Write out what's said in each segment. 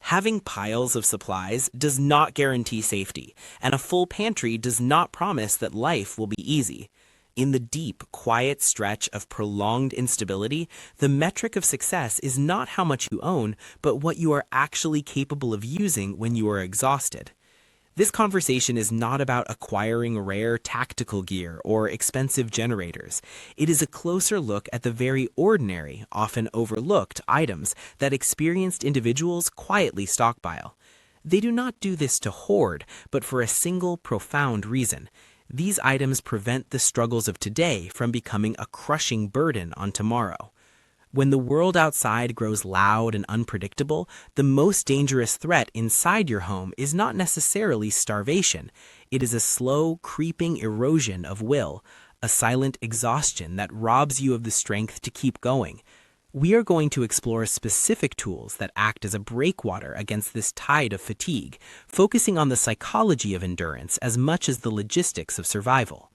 Having piles of supplies does not guarantee safety, and a full pantry does not promise that life will be easy. In the deep, quiet stretch of prolonged instability, the metric of success is not how much you own, but what you are actually capable of using when you are exhausted. This conversation is not about acquiring rare tactical gear or expensive generators. It is a closer look at the very ordinary, often overlooked items that experienced individuals quietly stockpile. They do not do this to hoard, but for a single profound reason. These items prevent the struggles of today from becoming a crushing burden on tomorrow. When the world outside grows loud and unpredictable, the most dangerous threat inside your home is not necessarily starvation. It is a slow, creeping erosion of will, a silent exhaustion that robs you of the strength to keep going. We are going to explore specific tools that act as a breakwater against this tide of fatigue, focusing on the psychology of endurance as much as the logistics of survival.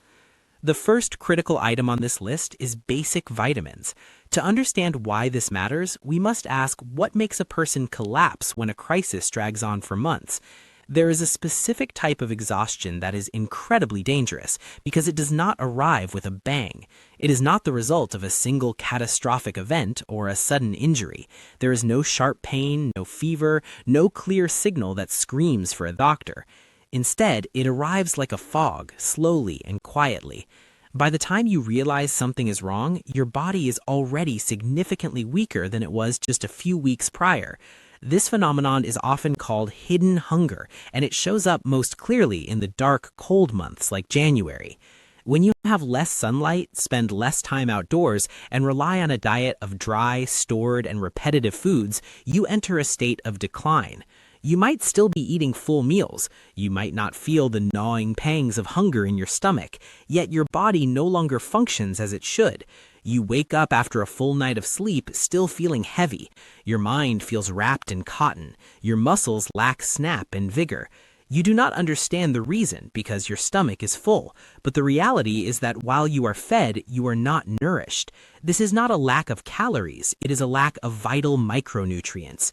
The first critical item on this list is basic vitamins. To understand why this matters, we must ask what makes a person collapse when a crisis drags on for months. There is a specific type of exhaustion that is incredibly dangerous because it does not arrive with a bang. It is not the result of a single catastrophic event or a sudden injury. There is no sharp pain, no fever, no clear signal that screams for a doctor. Instead, it arrives like a fog, slowly and quietly. By the time you realize something is wrong, your body is already significantly weaker than it was just a few weeks prior. This phenomenon is often called hidden hunger, and it shows up most clearly in the dark, cold months like January. When you have less sunlight, spend less time outdoors, and rely on a diet of dry, stored, and repetitive foods, you enter a state of decline. You might still be eating full meals. You might not feel the gnawing pangs of hunger in your stomach, yet your body no longer functions as it should. You wake up after a full night of sleep still feeling heavy. Your mind feels wrapped in cotton. Your muscles lack snap and vigor. You do not understand the reason because your stomach is full, but the reality is that while you are fed, you are not nourished. This is not a lack of calories, it is a lack of vital micronutrients.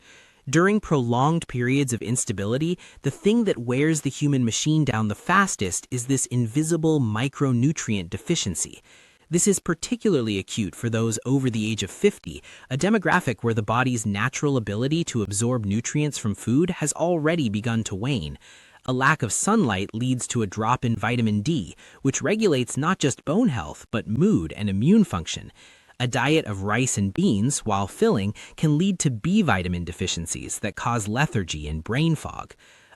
During prolonged periods of instability, the thing that wears the human machine down the fastest is this invisible micronutrient deficiency. This is particularly acute for those over the age of 50, a demographic where the body's natural ability to absorb nutrients from food has already begun to wane. A lack of sunlight leads to a drop in vitamin D, which regulates not just bone health, but mood and immune function. A diet of rice and beans, while filling, can lead to B vitamin deficiencies that cause lethargy and brain fog.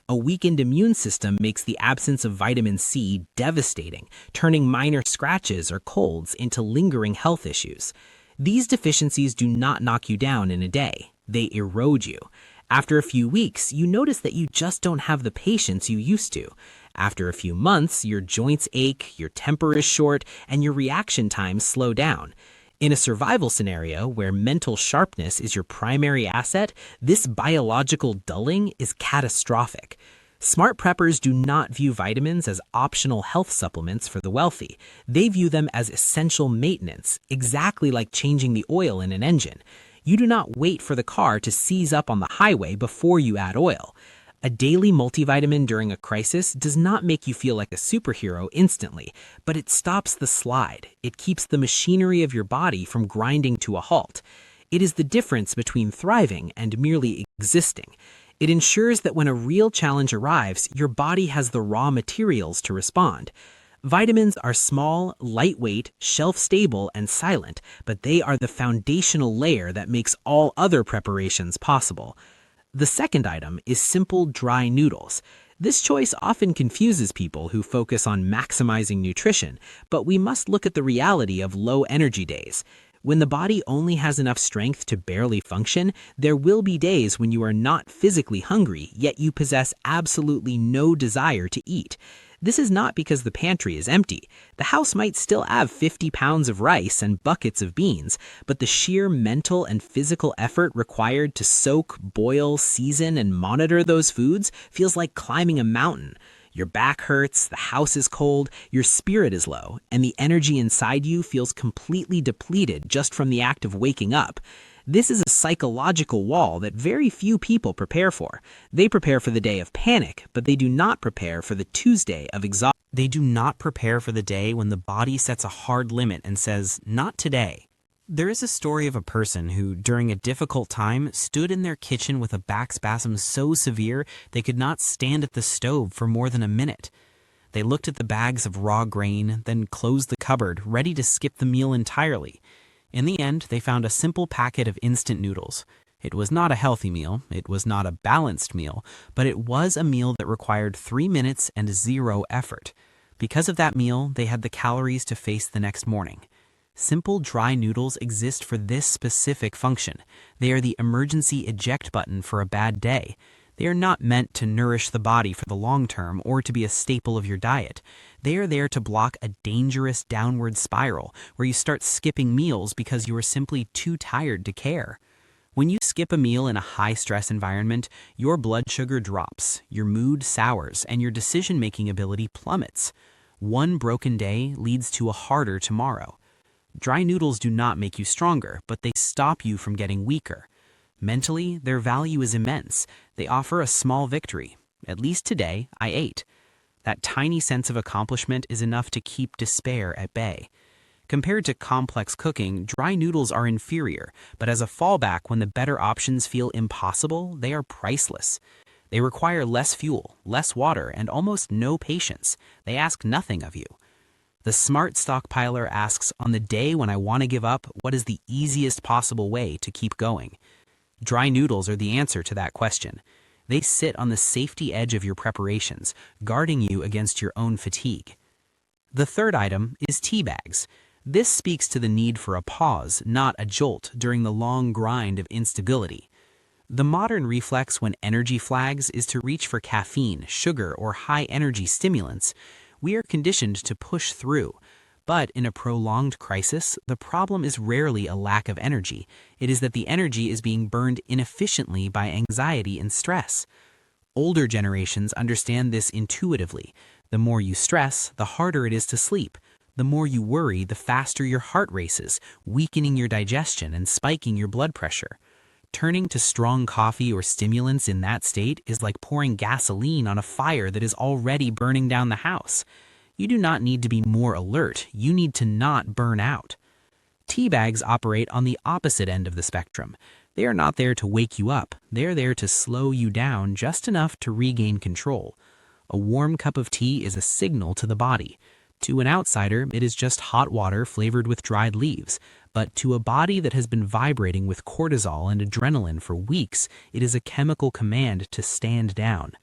A weakened immune system makes the absence of vitamin C devastating, turning minor scratches or colds into lingering health issues. These deficiencies do not knock you down in a day. They erode you. After a few weeks, you notice that you just don't have the patience you used to. After a few months, your joints ache, your temper is short, and your reaction times slow down. In a survival scenario where mental sharpness is your primary asset, this biological dulling is catastrophic. Smart preppers do not view vitamins as optional health supplements for the wealthy. They view them as essential maintenance, exactly like changing the oil in an engine. You do not wait for the car to seize up on the highway before you add oil. A daily multivitamin during a crisis does not make you feel like a superhero instantly, but it stops the slide. It keeps the machinery of your body from grinding to a halt. It is the difference between thriving and merely existing. It ensures that when a real challenge arrives, your body has the raw materials to respond. Vitamins are small, lightweight, shelf-stable, and silent, but they are the foundational layer that makes all other preparations possible. The second item is simple, dry noodles. This choice often confuses people who focus on maximizing nutrition, but we must look at the reality of low energy days. When the body only has enough strength to barely function, there will be days when you are not physically hungry, yet you possess absolutely no desire to eat. This is not because the pantry is empty. The house might still have 50 pounds of rice and buckets of beans, but the sheer mental and physical effort required to soak, boil, season, and monitor those foods feels like climbing a mountain. Your back hurts, the house is cold, your spirit is low, and the energy inside you feels completely depleted just from the act of waking up. This is a psychological wall that very few people prepare for. They prepare for the day of panic, but they do not prepare for the Tuesday of exhaustion. They do not prepare for the day when the body sets a hard limit and says, "Not today." There is a story of a person who, during a difficult time, stood in their kitchen with a back spasm so severe they could not stand at the stove for more than a minute. They looked at the bags of raw grain, then closed the cupboard, ready to skip the meal entirely. In the end, they found a simple packet of instant noodles. It was not a healthy meal, it was not a balanced meal, but it was a meal that required 3 minutes and 0 effort. Because of that meal, they had the calories to face the next morning. Simple dry noodles exist for this specific function. They are the emergency eject button for a bad day. They are not meant to nourish the body for the long term or to be a staple of your diet. They are there to block a dangerous downward spiral where you start skipping meals because you are simply too tired to care. When you skip a meal in a high-stress environment, your blood sugar drops, your mood sours, and your decision-making ability plummets. One broken day leads to a harder tomorrow. Dry noodles do not make you stronger, but they stop you from getting weaker. Mentally, their value is immense. They offer a small victory. At least today, I ate. That tiny sense of accomplishment is enough to keep despair at bay. Compared to complex cooking, dry noodles are inferior, but as a fallback when the better options feel impossible, they are priceless. They require less fuel, less water, and almost no patience. They ask nothing of you. The smart stockpiler asks, on the day when I want to give up, what is the easiest possible way to keep going? Dry noodles are the answer to that question. They sit on the safety edge of your preparations, guarding you against your own fatigue. The third item is tea bags. This speaks to the need for a pause, not a jolt, during the long grind of instability. The modern reflex when energy flags is to reach for caffeine, sugar, or high-energy stimulants. We are conditioned to push through. But in a prolonged crisis, the problem is rarely a lack of energy. It is that the energy is being burned inefficiently by anxiety and stress. Older generations understand this intuitively. The more you stress, the harder it is to sleep. The more you worry, the faster your heart races, weakening your digestion and spiking your blood pressure. Turning to strong coffee or stimulants in that state is like pouring gasoline on a fire that is already burning down the house. You do not need to be more alert, you need to not burn out. Tea bags operate on the opposite end of the spectrum. They are not there to wake you up, they are there to slow you down just enough to regain control. A warm cup of tea is a signal to the body. To an outsider, it is just hot water flavored with dried leaves. But to a body that has been vibrating with cortisol and adrenaline for weeks, it is a chemical command to stand down.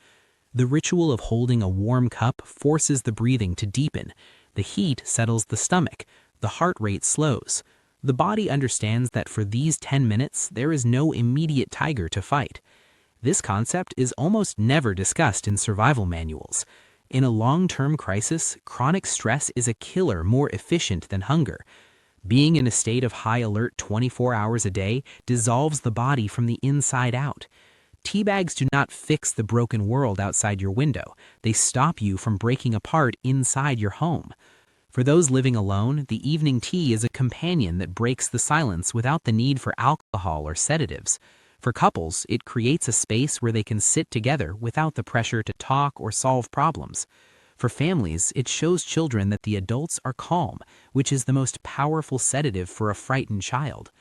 The ritual of holding a warm cup forces the breathing to deepen. The heat settles the stomach. The heart rate slows. The body understands that for these 10 minutes, there is no immediate tiger to fight. This concept is almost never discussed in survival manuals. In a long-term crisis, chronic stress is a killer more efficient than hunger. Being in a state of high alert 24 hours a day dissolves the body from the inside out. Tea bags do not fix the broken world outside your window. They stop you from breaking apart inside your home. For those living alone, the evening tea is a companion that breaks the silence without the need for alcohol or sedatives. For couples, it creates a space where they can sit together without the pressure to talk or solve problems. For families, it shows children that the adults are calm, which is the most powerful sedative for a frightened child.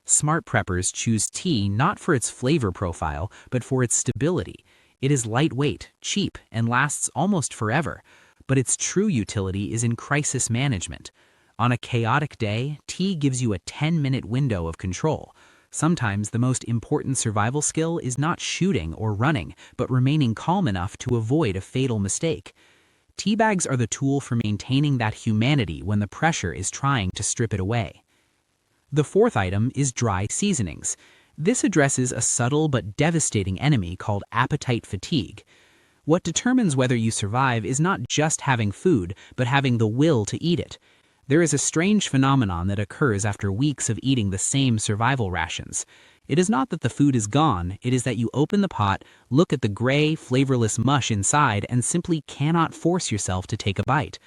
Smart preppers choose tea not for its flavor profile, but for its stability. It is lightweight, cheap, and lasts almost forever. But its true utility is in crisis management. On a chaotic day, tea gives you a 10-minute window of control. Sometimes the most important survival skill is not shooting or running, but remaining calm enough to avoid a fatal mistake. Tea bags are the tool for maintaining that humanity when the pressure is trying to strip it away. The fourth item is dry seasonings. This addresses a subtle but devastating enemy called appetite fatigue. What determines whether you survive is not just having food, but having the will to eat it. There is a strange phenomenon that occurs after weeks of eating the same survival rations. It is not that the food is gone, it is that you open the pot, look at the gray, flavorless mush inside, and simply cannot force yourself to take a bite.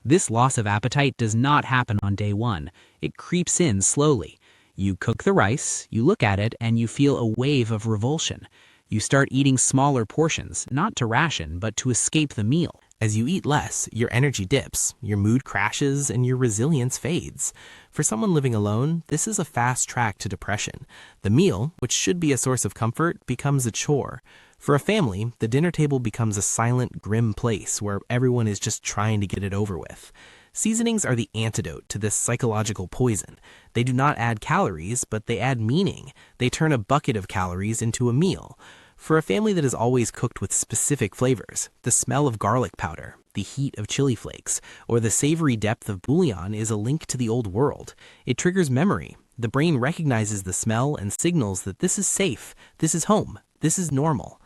This loss of appetite does not happen on day one. It creeps in slowly. You cook the rice, you look at it, and you feel a wave of revulsion. You start eating smaller portions, not to ration, but to escape the meal. As you eat less, your energy dips, your mood crashes, and your resilience fades. For someone living alone, this is a fast track to depression. The meal, which should be a source of comfort, becomes a chore. For a family, the dinner table becomes a silent, grim place where everyone is just trying to get it over with. Seasonings are the antidote to this psychological poison. They do not add calories, but they add meaning. They turn a bucket of calories into a meal. For a family that is always cooked with specific flavors, the smell of garlic powder, the heat of chili flakes, or the savory depth of bouillon is a link to the old world. It triggers memory. The brain recognizes the smell and signals that this is safe, this is home, this is normal.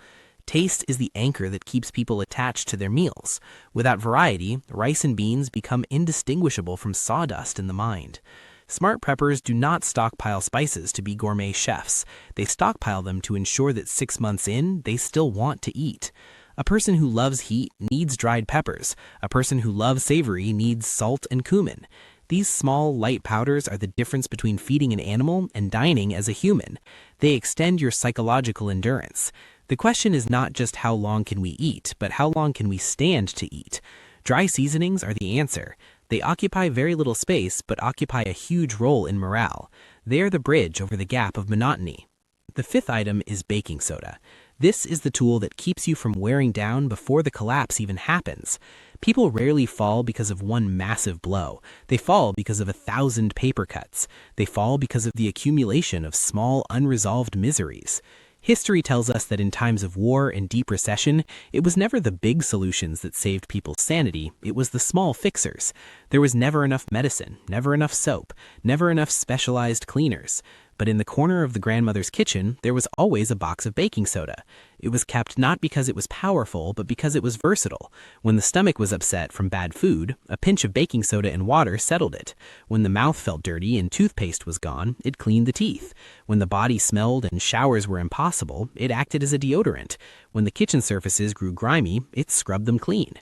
Taste is the anchor that keeps people attached to their meals. Without variety, rice and beans become indistinguishable from sawdust in the mind. Smart preppers do not stockpile spices to be gourmet chefs. They stockpile them to ensure that 6 months in, they still want to eat. A person who loves heat needs dried peppers. A person who loves savory needs salt and cumin. These small, light powders are the difference between feeding an animal and dining as a human. They extend your psychological endurance. The question is not just how long can we eat, but how long can we stand to eat. Dry seasonings are the answer. They occupy very little space, but occupy a huge role in morale. They are the bridge over the gap of monotony. The fifth item is baking soda. This is the tool that keeps you from wearing down before the collapse even happens. People rarely fall because of one massive blow. They fall because of 1,000 paper cuts. They fall because of the accumulation of small, unresolved miseries. History tells us that in times of war and deep recession, it was never the big solutions that saved people's sanity, it was the small fixers. There was never enough medicine, never enough soap, never enough specialized cleaners. But in the corner of the grandmother's kitchen, there was always a box of baking soda. It was kept not because it was powerful, but because it was versatile. When the stomach was upset from bad food, a pinch of baking soda and water settled it. When the mouth felt dirty and toothpaste was gone, it cleaned the teeth. When the body smelled and showers were impossible, it acted as a deodorant. When the kitchen surfaces grew grimy, it scrubbed them clean.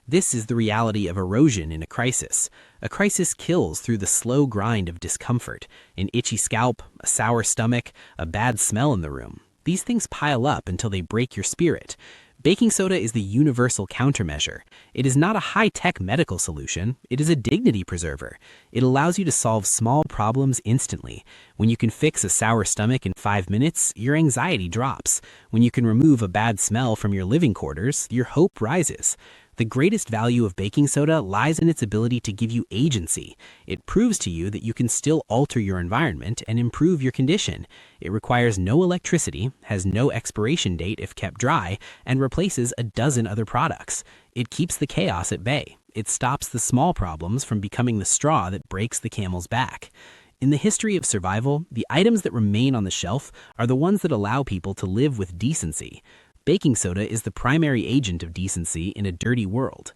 This is the reality of erosion in a crisis. A crisis kills through the slow grind of discomfort. An itchy scalp, a sour stomach, a bad smell in the room. These things pile up until they break your spirit. Baking soda is the universal countermeasure. It is not a high-tech medical solution. It is a dignity preserver. It allows you to solve small problems instantly. When you can fix a sour stomach in 5 minutes, your anxiety drops. When you can remove a bad smell from your living quarters, your hope rises. The greatest value of baking soda lies in its ability to give you agency. It proves to you that you can still alter your environment and improve your condition. It requires no electricity, has no expiration date if kept dry, and replaces a dozen other products. It keeps the chaos at bay. It stops the small problems from becoming the straw that breaks the camel's back. In the history of survival, the items that remain on the shelf are the ones that allow people to live with decency. Baking soda is the primary agent of decency in a dirty world.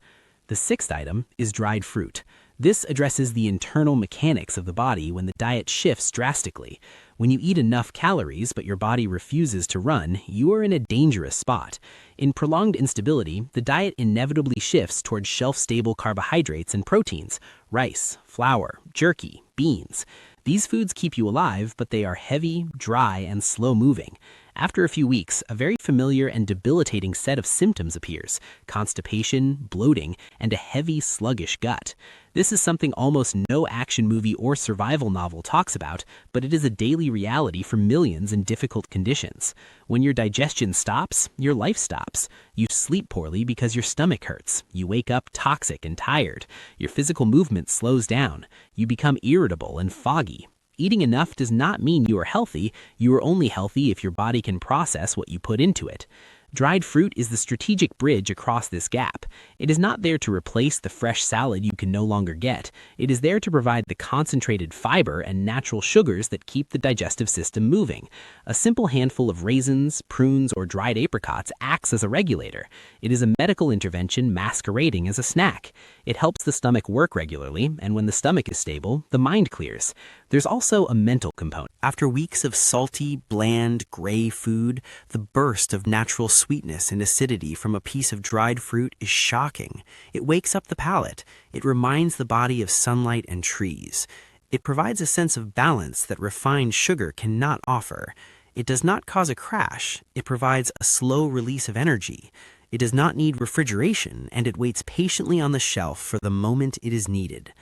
The sixth item is dried fruit. This addresses the internal mechanics of the body when the diet shifts drastically. When you eat enough calories but your body refuses to run, you are in a dangerous spot. In prolonged instability, the diet inevitably shifts towards shelf-stable carbohydrates and proteins, rice, flour, jerky, beans. These foods keep you alive, but they are heavy, dry, and slow-moving. After a few weeks, a very familiar and debilitating set of symptoms appears: constipation, bloating, and a heavy, sluggish gut. This is something almost no action movie or survival novel talks about, but it is a daily reality for millions in difficult conditions. When your digestion stops, your life stops. You sleep poorly because your stomach hurts. You wake up toxic and tired. Your physical movement slows down. You become irritable and foggy. Eating enough does not mean you are healthy. You are only healthy if your body can process what you put into it. Dried fruit is the strategic bridge across this gap. It is not there to replace the fresh salad you can no longer get. It is there to provide the concentrated fiber and natural sugars that keep the digestive system moving. A simple handful of raisins, prunes, or dried apricots acts as a regulator. It is a medical intervention masquerading as a snack. It helps the stomach work regularly, and when the stomach is stable, the mind clears. There's also a mental component. After weeks of salty, bland, gray food, the burst of natural sweetness and acidity from a piece of dried fruit is shocking. It wakes up the palate. It reminds the body of sunlight and trees. It provides a sense of balance that refined sugar cannot offer. It does not cause a crash. It provides a slow release of energy. It does not need refrigeration, and it waits patiently on the shelf for the moment it is needed.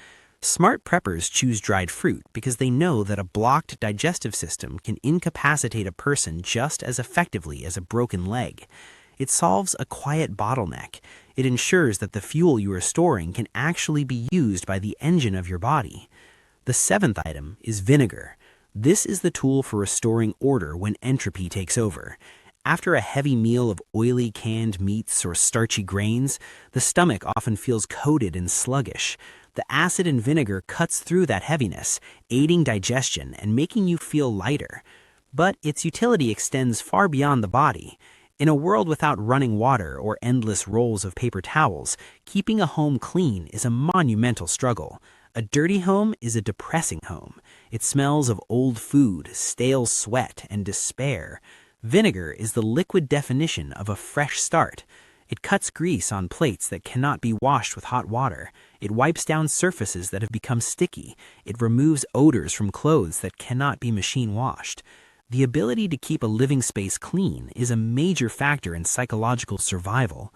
Smart preppers choose dried fruit because they know that a blocked digestive system can incapacitate a person just as effectively as a broken leg. It solves a quiet bottleneck. It ensures that the fuel you are storing can actually be used by the engine of your body. The seventh item is vinegar. This is the tool for restoring order when entropy takes over. After a heavy meal of oily canned meats or starchy grains, the stomach often feels coated and sluggish. The acid in vinegar cuts through that heaviness, aiding digestion and making you feel lighter. But its utility extends far beyond the body. In a world without running water or endless rolls of paper towels, keeping a home clean is a monumental struggle. A dirty home is a depressing home. It smells of old food, stale sweat, and despair. Vinegar is the liquid definition of a fresh start. It cuts grease on plates that cannot be washed with hot water. It wipes down surfaces that have become sticky. It removes odors from clothes that cannot be machine washed. The ability to keep a living space clean is a major factor in psychological survival.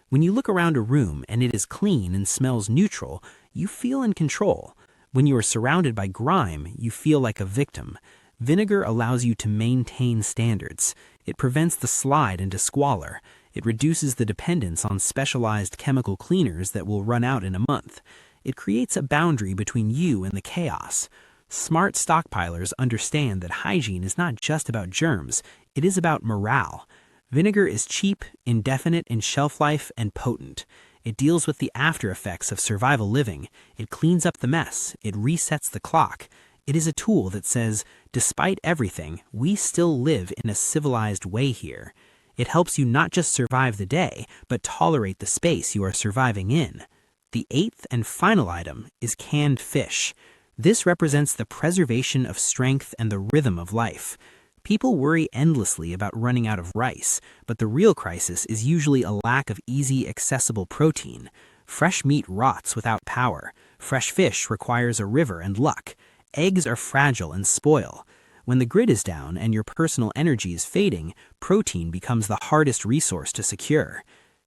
When you look around a room and it is clean and smells neutral, you feel in control. When you are surrounded by grime, you feel like a victim. Vinegar allows you to maintain standards. It prevents the slide into squalor. It reduces the dependence on specialized chemical cleaners that will run out in a month. It creates a boundary between you and the chaos. Smart stockpilers understand that hygiene is not just about germs, it is about morale. Vinegar is cheap, indefinite in shelf life, and potent. It deals with the after effects of survival living. It cleans up the mess. It resets the clock. It is a tool that says, despite everything, we still live in a civilized way here. It helps you not just survive the day, but tolerate the space you are surviving in. The eighth and final item is canned fish. This represents the preservation of strength and the rhythm of life. People worry endlessly about running out of rice, but the real crisis is usually a lack of easy, accessible protein. Fresh meat rots without power. Fresh fish requires a river and luck. Eggs are fragile and spoil. When the grid is down and your personal energy is fading, protein becomes the hardest resource to secure.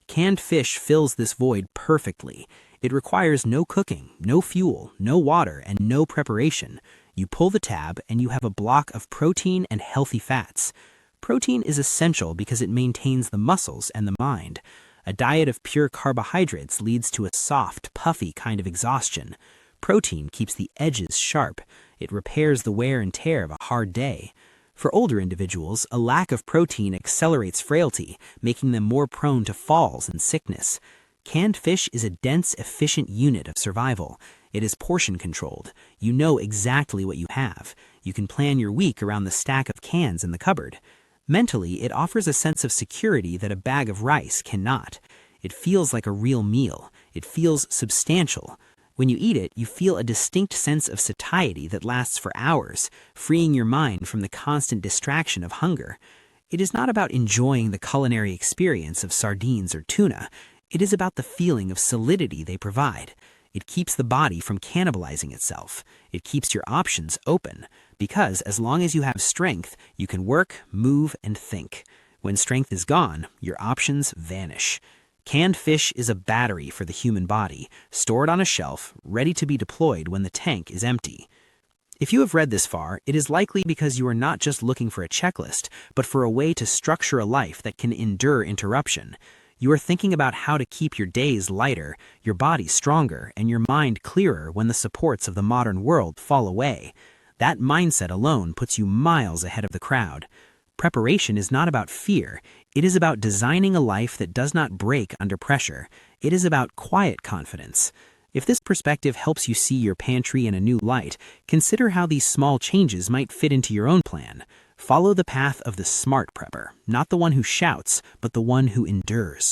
Canned fish fills this void perfectly. It requires no cooking, no fuel, no water, and no preparation. You pull the tab and you have a block of protein and healthy fats. Protein is essential because it maintains the muscles and the mind. A diet of pure carbohydrates leads to a soft, puffy kind of exhaustion. Protein keeps the edges sharp. It repairs the wear and tear of a hard day. For older individuals, a lack of protein accelerates frailty, making them more prone to falls and sickness. Canned fish is a dense, efficient unit of survival. It is portion controlled. You know exactly what you have. You can plan your week around the stack of cans in the cupboard. Mentally, it offers a sense of security that a bag of rice cannot. It feels like a real meal. It feels substantial. When you eat it, you feel a distinct sense of satiety that lasts for hours, freeing your mind from the constant distraction of hunger. It is not about enjoying the culinary experience of sardines or tuna. It is about the feeling of solidity they provide. It keeps the body from cannibalizing itself. It keeps your options open, because as long as you have strength, you can work, move, and think. When strength is gone, your options vanish. Canned fish is a battery for the human body, stored on a shelf, ready to be deployed when the tank is empty. If you have read this far, it is likely because you are not just looking for a checklist, but for a way to structure a life that can endure interruption. You are thinking about how to keep your days lighter, your body stronger, and your mind clearer when the supports of the modern world fall away. That mindset alone puts you miles ahead of the crowd. Preparation is not about fear. It is about designing a life that does not break under pressure. It is about quiet confidence. If this perspective helps you see your pantry in a new light, consider how these small changes might fit into your own plan. Follow the path of the smart prepper, not the one who shouts, but the one who endures.